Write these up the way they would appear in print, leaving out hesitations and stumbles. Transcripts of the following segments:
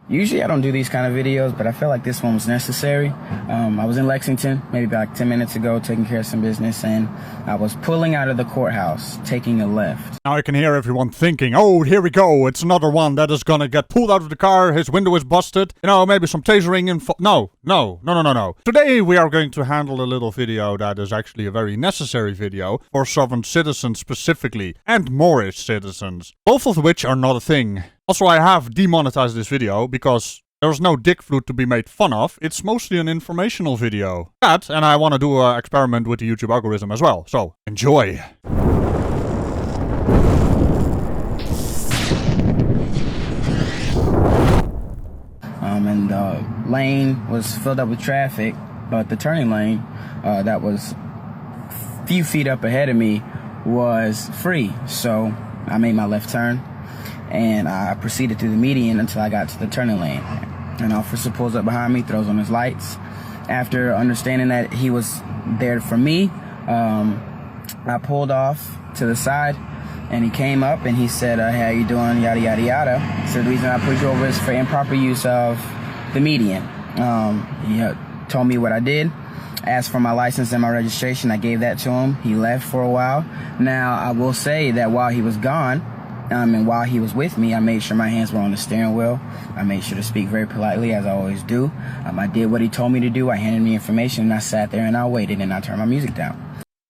Usually I don't do these kind of videos, but I feel like this one was necessary. I was in Lexington maybe about 10 minutes ago taking care of some business, and I was pulling out of the courthouse, taking a left. Now I can hear everyone thinking, oh, here we go, it's another one that is gonna get pulled out of the car, his window is busted, you know, maybe some tasering info. No. Today we are going to handle a little video that is actually a very necessary video for Southern citizens specifically, and Moorish citizens, both of which are not a thing. Also, I have demonetized this video because there's no dick flute to be made fun of. It's mostly an informational video. That, and I want to do an experiment with the YouTube algorithm as well. So, enjoy. And the lane was filled up with traffic, but the turning lane that was a few feet up ahead of me was free. So I made my left turn, and I proceeded through the median until I got to the turning lane. An officer pulls up behind me, throws on his lights. After understanding that he was there for me, I pulled off to the side, and he came up and he said, hey, how you doing, yada, yada, yada. So the reason I pulled you over is for improper use of the median. He told me what I did, asked for my license and my registration. I gave that to him. He left for a while. Now, I will say that while he was gone, and while he was with me, I made sure my hands were on the steering wheel. I made sure to speak very politely, as I always do. I did what he told me to do. I handed me information, and I sat there and I waited, and I turned my music down.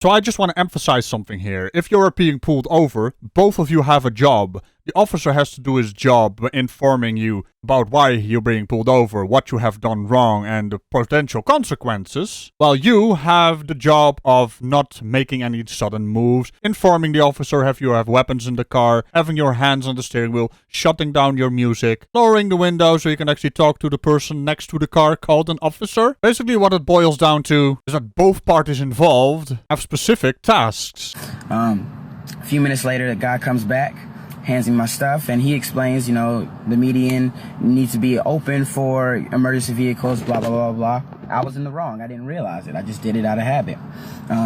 So I just want to emphasize something here. If you're being pulled over, both of you have a job. The officer has to do his job by informing you about why you're being pulled over, what you have done wrong, and the potential consequences, while you have the job of not making any sudden moves, informing the officer if you have weapons in the car, having your hands on the steering wheel, shutting down your music, lowering the window so you can actually talk to the person next to the car called an officer. Basically what it boils down to is that both parties involved have specific tasks. A few minutes later, the guy comes back, hands me my stuff, and he explains, you know, the median needs to be open for emergency vehicles, blah, blah, blah, blah. I was in the wrong. I didn't realize it. I just did it out of habit.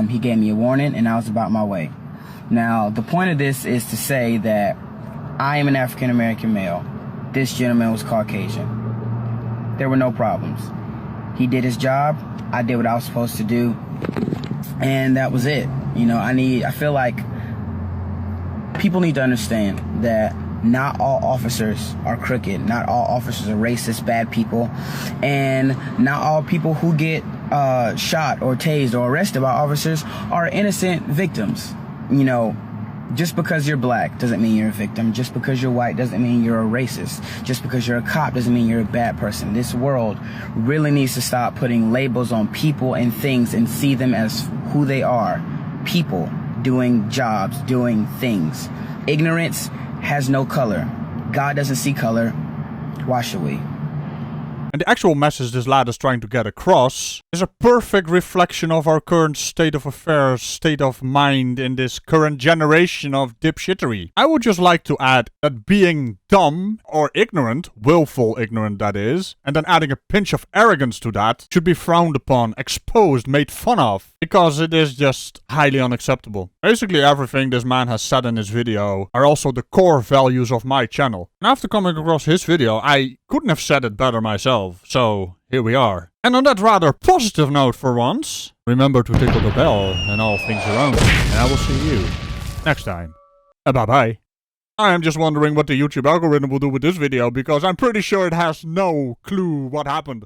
He gave me a warning, and I was about my way. Now, the point of this is to say that I am an African-American male. This gentleman was Caucasian. There were no problems. He did his job. I did what I was supposed to do, and that was it. You know, I feel like people need to understand that not all officers are crooked. Not all officers are racist, bad people. And not all people who get shot or tased or arrested by officers are innocent victims. You know, just because you're black doesn't mean you're a victim. Just because you're white doesn't mean you're a racist. Just because you're a cop doesn't mean you're a bad person. This world really needs to stop putting labels on people and things and see them as who they are. People doing jobs, doing things. Ignorance has no color. God doesn't see color. Why should we? And the actual message this lad is trying to get across is a perfect reflection of our current state of affairs, state of mind in this current generation of dipshittery. I would just like to add that being dumb or ignorant, willful ignorant that is, and then adding a pinch of arrogance to that should be frowned upon, exposed, made fun of, because it is just highly unacceptable. Basically everything this man has said in his video are also the core values of my channel. And after coming across his video, I couldn't have said it better myself. So, here we are. And on that rather positive note for once, remember to tickle the bell and all things around. And I will see you next time. Bye-bye. I am just wondering what the YouTube algorithm will do with this video, because I'm pretty sure it has no clue what happened.